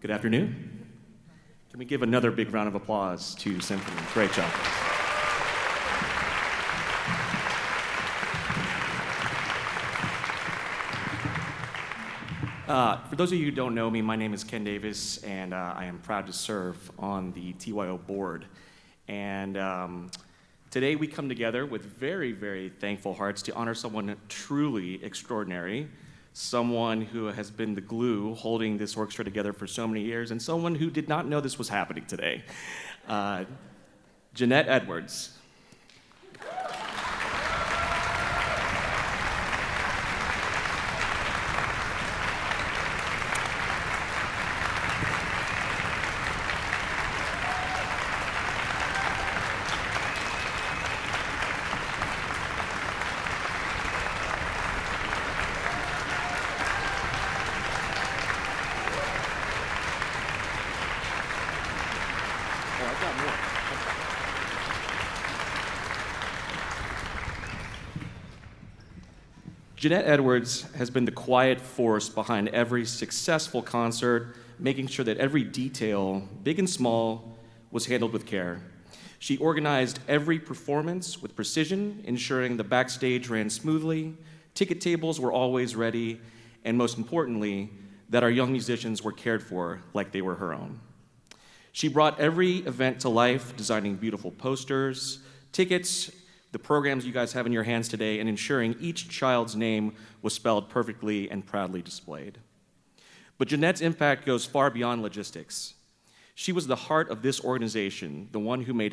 Good afternoon. Can we give another big round of applause to Symphony? Great job. For those of you who don't know me, my name is Ken Davis, and I am proud to serve on the TYO board. And today we come together with very, very thankful hearts to honor someone truly extraordinary, someone who has been the glue holding this orchestra together for so many years, and someone who did not know this was happening today. Jeanette Edwards. Jeanette Edwards has been the quiet force behind every successful concert, making sure that every detail, big and small, was handled with care. She organized every performance with precision, ensuring the backstage ran smoothly, ticket tables were always ready, and most importantly, that our young musicians were cared for like they were her own. She brought every event to life, designing beautiful posters, tickets, the programs you guys have in your hands today, and ensuring each child's name was spelled perfectly and proudly displayed. But Jeanette's impact goes far beyond logistics. She was the heart of this organization, the one who made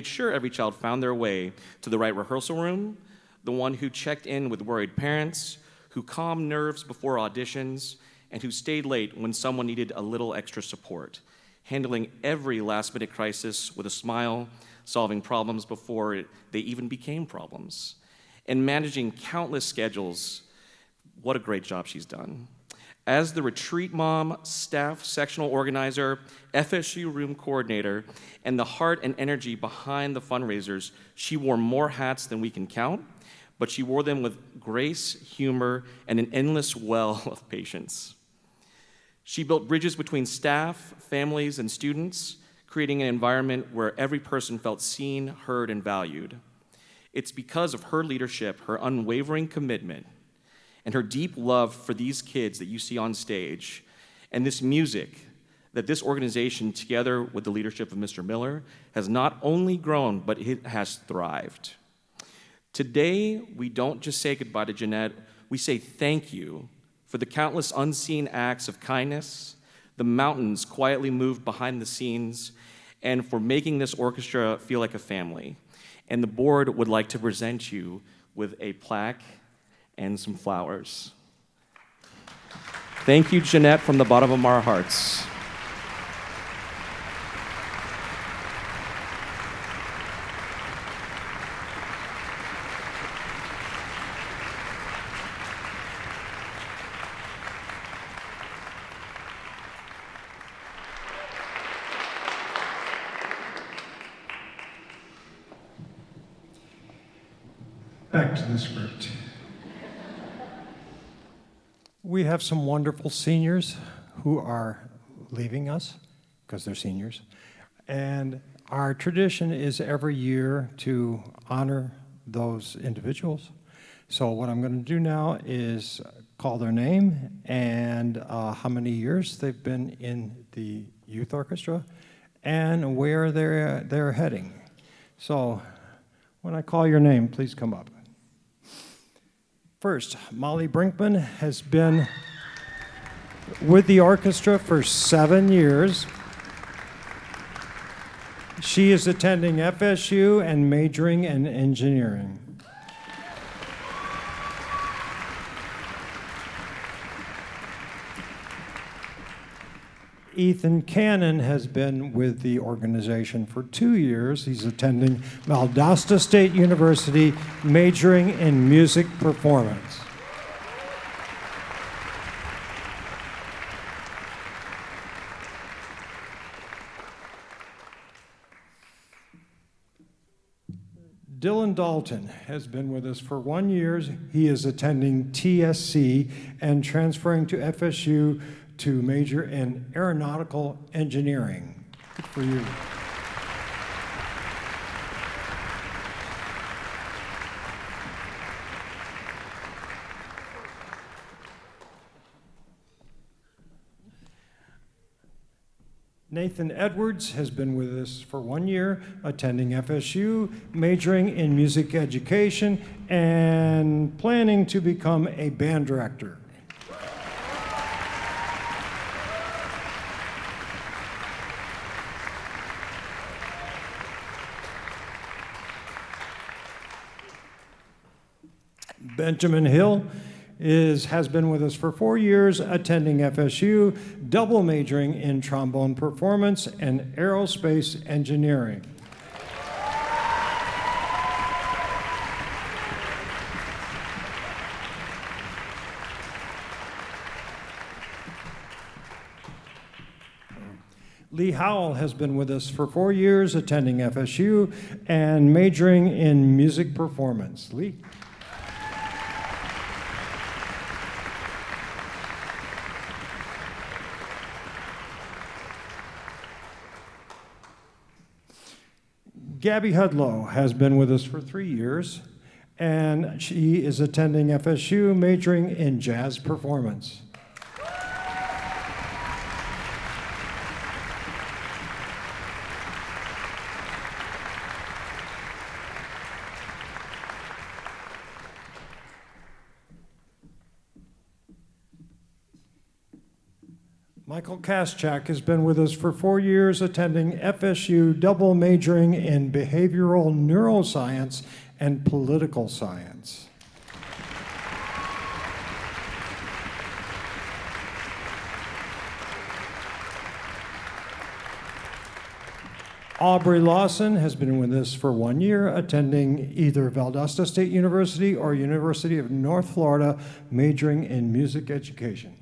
sure every child found their way to the right rehearsal room, the one who checked in with worried parents, who calmed nerves before auditions, and who stayed late when someone needed a little extra support, handling every last-minute crisis with a smile, solving problems before they even became problems, and managing countless schedules. What a great job she's done. As the retreat mom, staff sectional organizer, FSU room coordinator, and the heart and energy behind the fundraisers, she wore more hats than we can count, but she wore them with grace, humor, and an endless well of patience. She built bridges between staff, families, and students, creating an environment where every person felt seen, heard, and valued. It's because of her leadership, her unwavering commitment, and her deep love for these kids that you see on stage, and this music, that this organization, together with the leadership of Mr. Miller, has not only grown, but it has thrived. Today, we don't just say goodbye to Jeanette, we say thank you for the countless unseen acts of kindness, the mountains quietly moved behind the scenes, and for making this orchestra feel like a family. And the board would like to present you with a plaque and some flowers. Thank you, Jeanette, from the bottom of our hearts. Back to the script. We have some wonderful seniors who are leaving us because they're seniors. And our tradition is every year to honor those individuals. So what I'm going to do now is call their name and how many years they've been in the youth orchestra and where they're heading. So when I call your name, please come up. First, Molly Brinkman has been with the orchestra for 7 years. She is attending FSU and majoring in engineering. Ethan Cannon has been with the organization for 2 years. He's attending Valdosta State University, majoring in music performance. Dylan Dalton has been with us for 1 year. He is attending TSC and transferring to FSU to major in aeronautical engineering. Good for you. Nathan Edwards has been with us for 1 year, attending FSU, majoring in music education, and planning to become a band director. Benjamin Hill has been with us for 4 years, attending FSU, double majoring in trombone performance and aerospace engineering. Lee Howell has been with us for 4 years, attending FSU and majoring in music performance. Lee? Gabby Hudlow has been with us for 3 years, and she is attending FSU, majoring in jazz performance. Michael Kaschak has been with us for 4 years, attending FSU, double majoring in behavioral neuroscience and political science. Aubrey Lawson has been with us for 1 year, attending either Valdosta State University or University of North Florida, majoring in music education.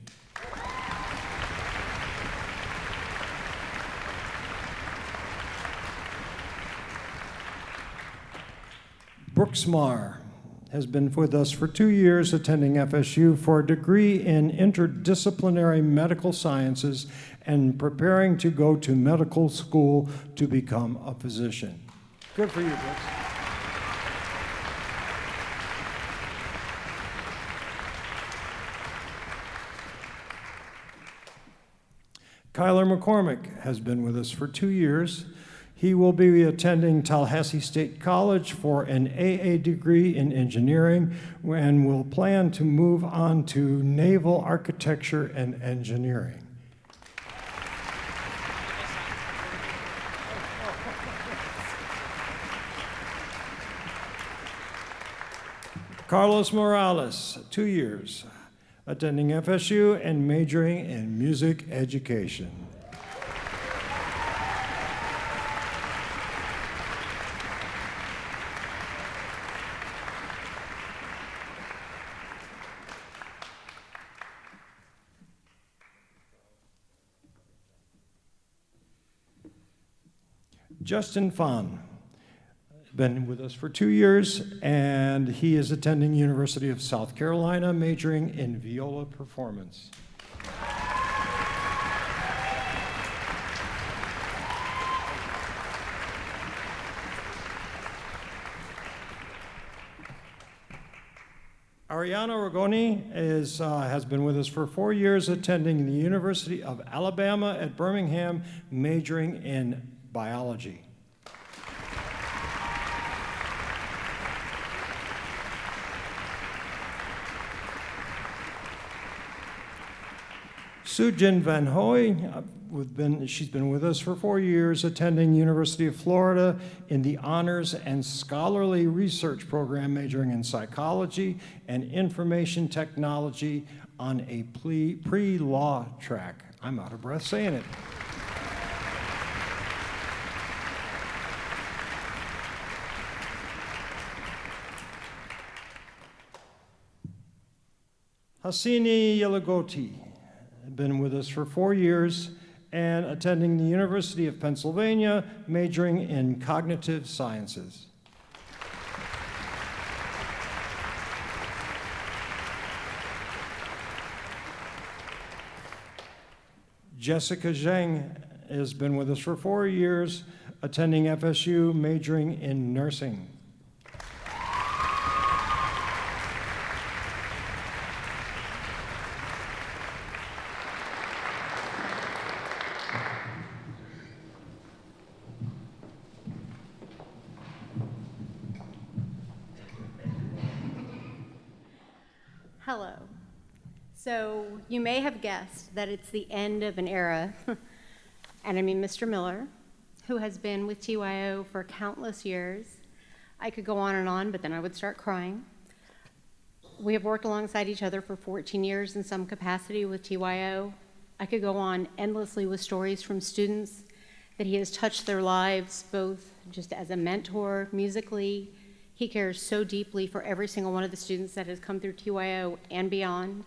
Brooks Marr has been with us for 2 years, attending FSU for a degree in interdisciplinary medical sciences and preparing to go to medical school to become a physician. Good for you, Brooks. Kyler McCormick has been with us for 2 years. He will be attending Tallahassee State College for an AA degree in engineering and will plan to move on to naval architecture and engineering. Carlos Morales, 2 years, attending FSU and majoring in music education. Justin Fahn, been with us for 2 years, and he is attending University of South Carolina, majoring in viola performance. Ariana Ragoni has been with us for 4 years, attending the University of Alabama at Birmingham, majoring in biology. Sujin Van Hoy, she's been with us for 4 years, attending University of Florida in the Honors and Scholarly Research Program, majoring in psychology and information technology on a pre-law track. I'm out of breath saying it. Hassini Yelagoti, been with us for 4 years and attending the University of Pennsylvania, majoring in cognitive sciences. Jessica Zheng has been with us for 4 years, attending FSU, majoring in nursing. Hello. So you may have guessed that it's the end of an era, and I mean Mr. Miller, who has been with TYO for countless years. I could go on, but then I would start crying. We have worked alongside each other for 14 years in some capacity with TYO. I could go on endlessly with stories from students that he has touched their lives, both just as a mentor, musically. He cares so deeply for every single one of the students that has come through TYO and beyond.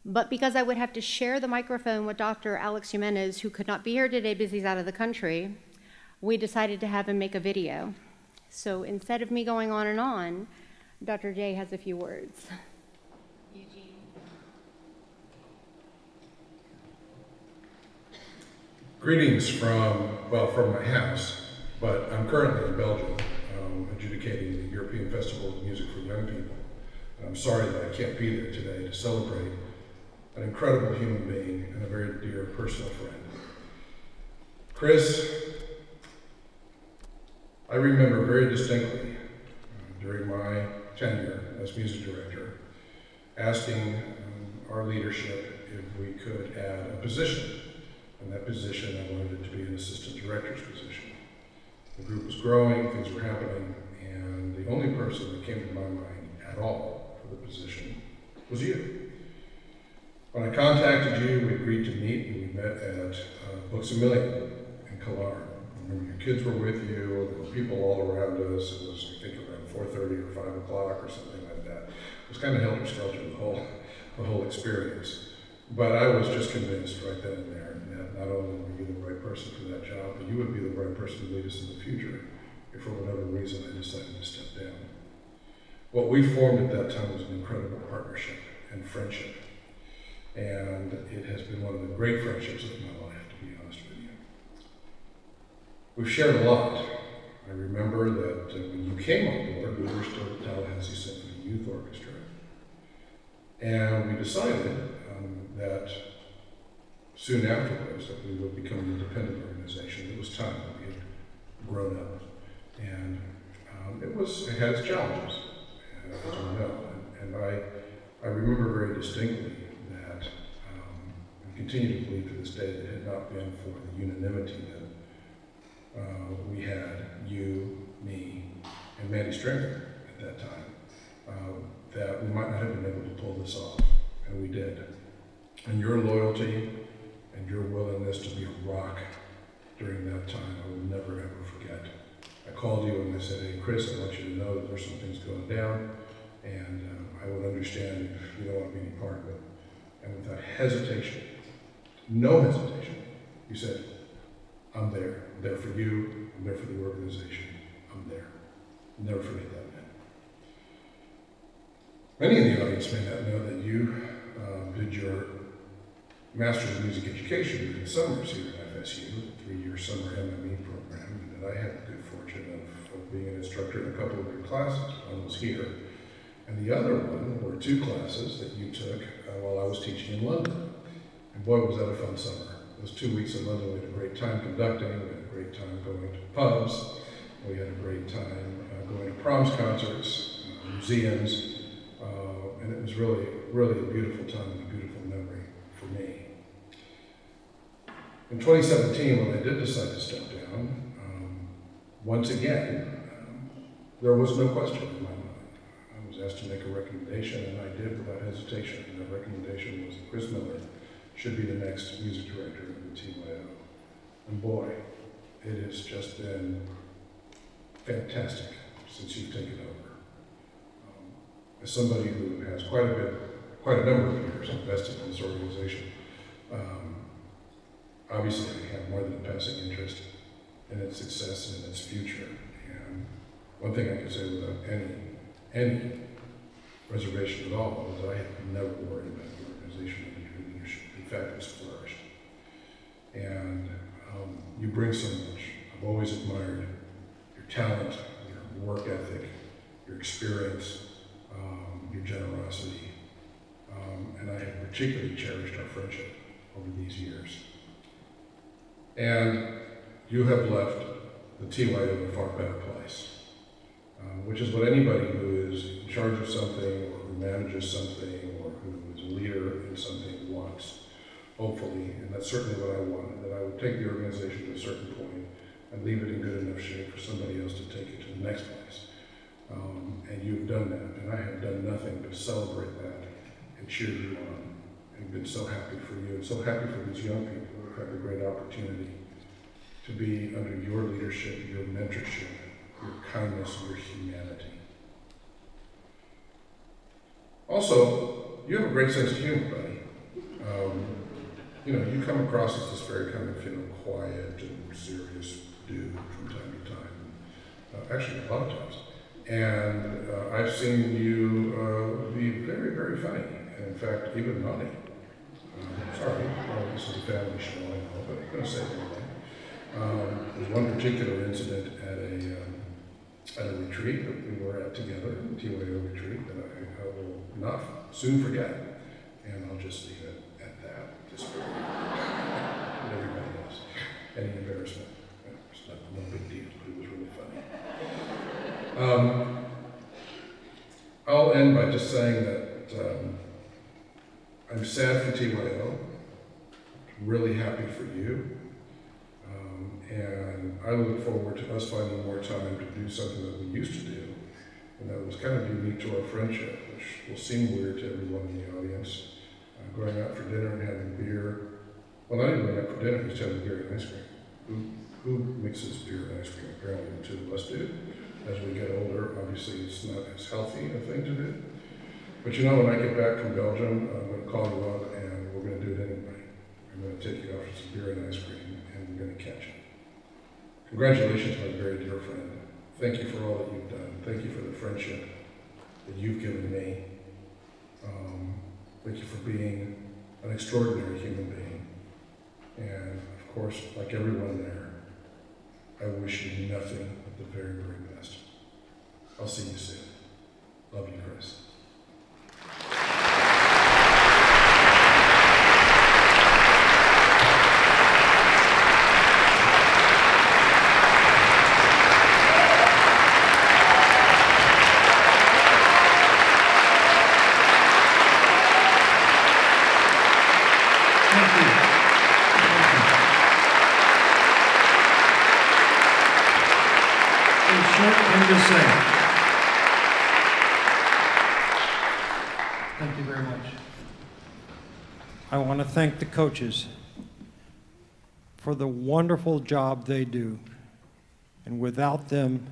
But because I would have to share the microphone with Dr. Alex Jiménez, who could not be here today because he's out of the country, we decided to have him make a video. So instead of me going on, Dr. J has a few words. Eugene. Greetings from my house, but I'm currently in Belgium, adjudicating the European Festival of Music for Young People. And I'm sorry that I can't be there today to celebrate an incredible human being and a very dear personal friend. Chris, I remember very distinctly during my tenure as music director, asking our leadership if we could add a position. And that position, I wanted it to be an assistant director's position. The group was growing, things were happening, and the only person that came to my mind at all for the position was you. When I contacted you, we agreed to meet, and we met at Books A Million in Cologne. I remember your kids were with you, there were people all around us. It was, I think, around 4:30 or 5 o'clock or something like that. It was kind of helter-skelter, the whole experience. But I was just convinced right then and there that not only were you the right person for that job, but you would be the right person to lead us in the future if for whatever reason I decided to step down. What we formed at that time was an incredible partnership and friendship. And it has been one of the great friendships of my life, to be honest with you. We've shared a lot. I remember that when you came on board, we were still at Tallahassee Symphony Youth Orchestra. And we decided that soon afterwards that we would become an independent organization. It was time that we had grown up. And it had its challenges, as you know. And I remember very distinctly that we continue to believe to this day that it had not been for the unanimity that we had, you, me, and Mandy Stringer at that time, that we might not have been able to pull this off, and we did. And your loyalty and your willingness to be a rock during that time, I will never ever forget. I called you and I said, hey, Chris, I want you to know that there's some things going down, and I would understand if you don't want to be any part of it. And without hesitation, no hesitation, you said, I'm there. I'm there for you. I'm there for the organization. I'm there. I'll never forget that, man. Many in the audience may not know that you did your Master's of Music Education during the summers here at FSU, a 3-year summer MME program, and that I had the good fortune of being an instructor in a couple of your classes. One was here, and the other one were 2 classes that you took while I was teaching in London. And boy, was that a fun summer. Those 2 weeks in London, we had a great time conducting, we had a great time going to pubs, we had a great time going to proms concerts, museums, and it was really, really a beautiful time and a beautiful memory for me. In 2017, when I did decide to step down, once again, there was no question in my mind. I was asked to make a recommendation, and I did without hesitation. And that recommendation was that Chris Miller should be the next music director of the TYO. And boy, it has just been fantastic since you've taken over. As somebody who has quite a number of years invested in this organization, obviously I have more than a passing interest in its success and in its future. And one thing I can say without any reservation at all is I have never worried about the organization under your leadership. In fact, it's flourished. And you bring so much. I've always admired your talent, your work ethic, your experience, your generosity. And I have particularly cherished our friendship over these years. And you have left the TYO in a far better place, which is what anybody who is in charge of something or who manages something or who is a leader in something wants, hopefully, and that's certainly what I wanted, that I would take the organization to a certain point and leave it in good enough shape for somebody else to take it to the next place. And you've done that, and I have done nothing but celebrate that and cheer you on, and been so happy for you, and so happy for these young people who have had the great opportunity to be under your leadership, your mentorship, your kindness, your humanity. Also, you have a great sense of humor, buddy. You come across as this very kind of, quiet and serious dude from time to time. Actually, a lot of times. And I've seen you be very, very funny. And in fact, even naughty. Sorry, this is a family show, I know, but I'm going to say it anyway. There's one particular incident at a retreat that we were at together, a TYO retreat, that I will not soon forget. And I'll just leave it at that, just for everybody else. Any embarrassment, it's no big deal, but it was really funny. I'll end by just saying that I'm sad for TYO, really happy for you, and I look forward to us finding more time to do something that we used to do, and that was kind of unique to our friendship, which will seem weird to everyone in the audience. Going out for dinner and having beer. Well, not even going out for dinner, just having beer and ice cream. Who mixes beer and ice cream? Apparently the two of us do. As we get older, obviously it's not as healthy a thing to do. But when I get back from Belgium, I'm going to call you up and we're going to do it anyway. I'm going to take you out for some beer and ice cream and we're going to catch it. Congratulations, my very dear friend. Thank you for all that you've done. Thank you for the friendship that you've given me. Thank you for being an extraordinary human being. And of course, like everyone there, I wish you nothing but the very, very best. I'll see you soon. Love you, Chris. Thank you very much. I want to thank the coaches for the wonderful job they do. And without them,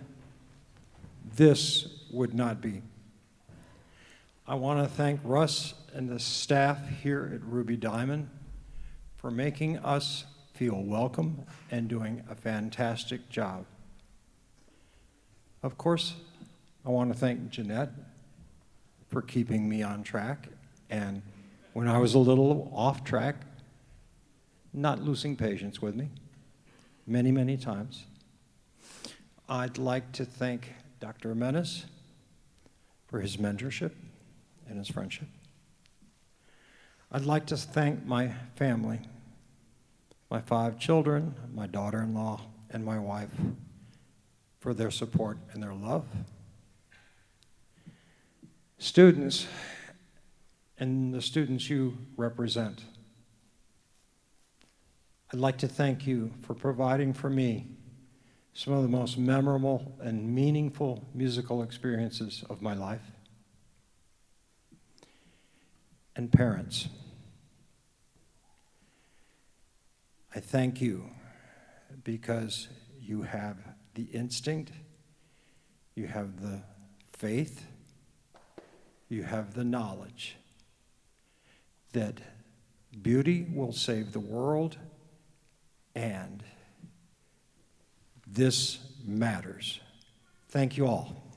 this would not be. I want to thank Russ and the staff here at Ruby Diamond for making us feel welcome and doing a fantastic job. Of course, I want to thank Jeanette for keeping me on track, and when I was a little off track, not losing patience with me many, many times. I'd like to thank Dr. Jiménez for his mentorship and his friendship. I'd like to thank my family, my 5 children, my daughter-in-law, and my wife for their support and their love. Students, and the students you represent, I'd like to thank you for providing for me some of the most memorable and meaningful musical experiences of my life. And parents, I thank you because you have the instinct, you have the faith, you have the knowledge that beauty will save the world, and this matters. Thank you all.